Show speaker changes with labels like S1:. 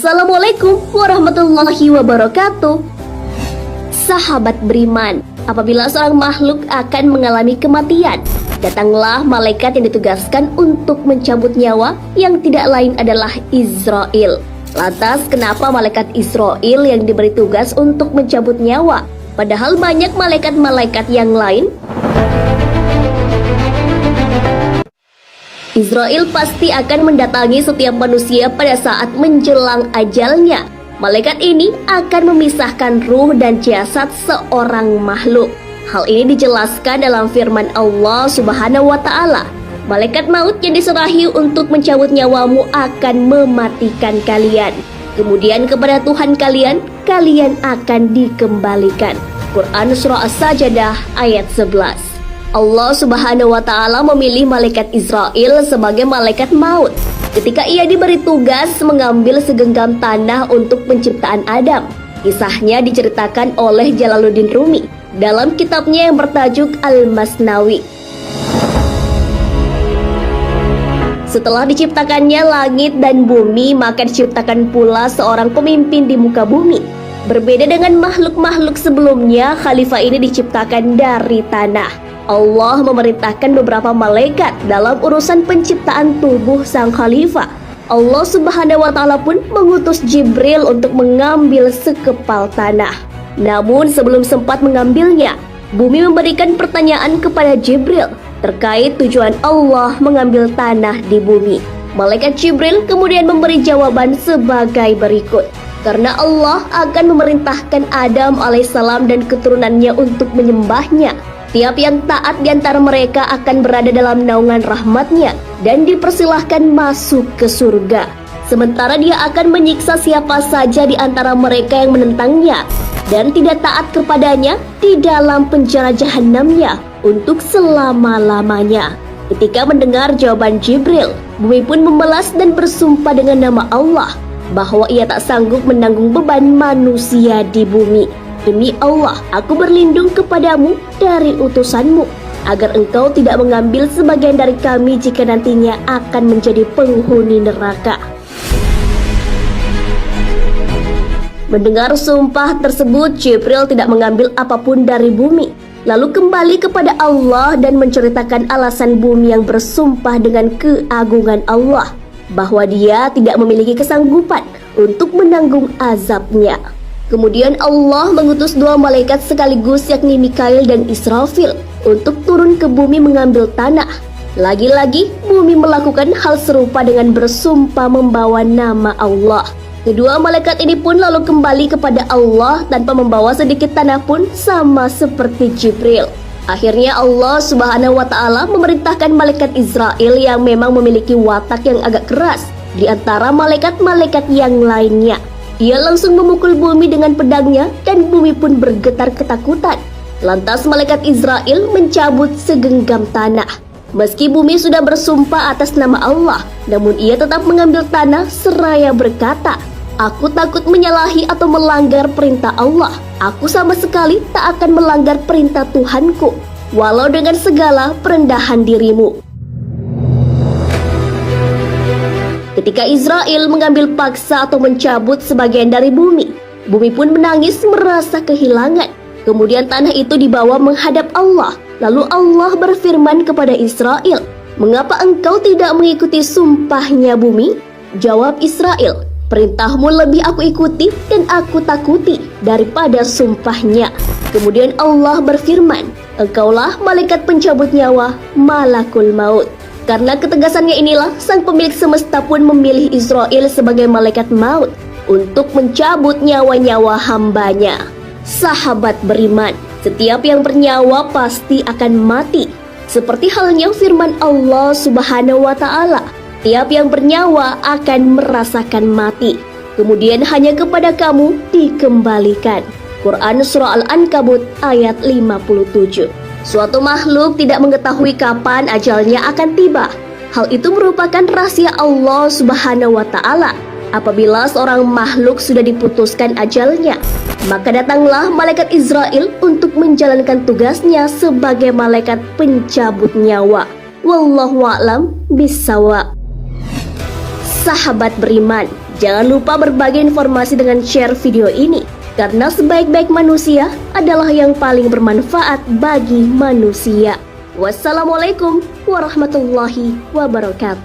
S1: Assalamualaikum warahmatullahi wabarakatuh. Sahabat beriman, apabila seorang makhluk akan mengalami kematian, datanglah malaikat yang ditugaskan untuk mencabut nyawa, yang tidak lain adalah Israil. Lantas kenapa malaikat Israil yang diberi tugas untuk mencabut nyawa, padahal banyak malaikat-malaikat yang lain? Israil pasti akan mendatangi setiap manusia pada saat menjelang ajalnya. Malaikat ini akan memisahkan ruh dan jasad seorang makhluk. Hal ini dijelaskan dalam firman Allah Subhanahu wa Ta'ala. Malaikat maut yang diserahi untuk mencabut nyawamu akan mematikan kalian. Kemudian kepada Tuhan kalian akan dikembalikan. Quran Surah As-Sajdah ayat 11. Allah Subhanahu wa Ta'ala memilih malaikat Israil sebagai malaikat maut ketika ia diberi tugas mengambil segenggam tanah untuk penciptaan Adam. Kisahnya diceritakan oleh Jalaluddin Rumi dalam kitabnya yang bertajuk Al-Masnawi. Setelah diciptakannya langit dan bumi, maka diciptakan pula seorang pemimpin di muka bumi. Berbeda dengan makhluk-makhluk sebelumnya, khalifah ini diciptakan dari tanah. Allah memerintahkan beberapa malaikat dalam urusan penciptaan tubuh sang khalifah. Allah Subhanahu wa Ta'ala pun mengutus Jibril untuk mengambil sekepal tanah. Namun sebelum sempat mengambilnya, bumi memberikan pertanyaan kepada Jibril terkait tujuan Allah mengambil tanah di bumi. Malaikat Jibril kemudian memberi jawaban sebagai berikut. Karena Allah akan memerintahkan Adam alaihissalam dan keturunannya untuk menyembahnya. Tiap yang taat di antara mereka akan berada dalam naungan rahmatnya dan dipersilahkan masuk ke surga. Sementara dia akan menyiksa siapa saja di antara mereka yang menentangnya dan tidak taat kepadanya di dalam penjara jahanamnya untuk selama-lamanya. Ketika mendengar jawaban Jibril, bumi pun membalas dan bersumpah dengan nama Allah bahwa ia tak sanggup menanggung beban manusia di bumi. Demi Allah, aku berlindung kepadamu dari utusanmu, agar engkau tidak mengambil sebagian dari kami jika nantinya akan menjadi penghuni neraka. Mendengar sumpah tersebut, Jibril tidak mengambil apapun dari bumi, lalu kembali kepada Allah dan menceritakan alasan bumi yang bersumpah dengan keagungan Allah, bahwa dia tidak memiliki kesanggupan untuk menanggung azabnya. Kemudian Allah mengutus dua malaikat sekaligus, yakni Mikail dan Israfil, untuk turun ke bumi mengambil tanah. Lagi-lagi bumi melakukan hal serupa dengan bersumpah membawa nama Allah. Kedua malaikat ini pun lalu kembali kepada Allah tanpa membawa sedikit tanah pun, sama seperti Jibril. Akhirnya Allah Subhanahu wa Ta'ala memerintahkan malaikat Israil yang memang memiliki watak yang agak keras di antara malaikat-malaikat yang lainnya. Ia langsung memukul bumi dengan pedangnya dan bumi pun bergetar ketakutan. Lantas malaikat Israil mencabut segenggam tanah. Meski bumi sudah bersumpah atas nama Allah, namun ia tetap mengambil tanah seraya berkata, "Aku takut menyalahi atau melanggar perintah Allah. Aku sama sekali tak akan melanggar perintah Tuhanku, walau dengan segala perendahan dirimu." Ketika Israil mengambil paksa atau mencabut sebagian dari bumi, bumi pun menangis merasa kehilangan. Kemudian tanah itu dibawa menghadap Allah. Lalu Allah berfirman kepada Israil, "Mengapa engkau tidak mengikuti sumpahnya bumi?" Jawab Israil, "Perintahmu lebih aku ikuti dan aku takuti daripada sumpahnya." Kemudian Allah berfirman, "Engkaulah malaikat pencabut nyawa, malakul maut." Karena ketegasannya inilah, sang pemilik semesta pun memilih Israil sebagai malaikat maut untuk mencabut nyawa-nyawa hambanya. Sahabat beriman, setiap yang bernyawa pasti akan mati. Seperti halnya firman Allah Subhanahu wa Ta'ala, tiap yang bernyawa akan merasakan mati. Kemudian hanya kepada kamu dikembalikan. Quran Surah Al-Ankabut ayat 57. Suatu makhluk tidak mengetahui kapan ajalnya akan tiba. Hal itu merupakan rahasia Allah Subhanahu wa Ta'ala. Apabila seorang makhluk sudah diputuskan ajalnya, maka datanglah malaikat Israil untuk menjalankan tugasnya sebagai malaikat pencabut nyawa. Wallahu a'lam bishawab. Sahabat beriman, Jangan lupa berbagi informasi dengan share video ini, karena sebaik-baik manusia adalah yang paling bermanfaat bagi manusia. Wassalamualaikum warahmatullahi wabarakatuh.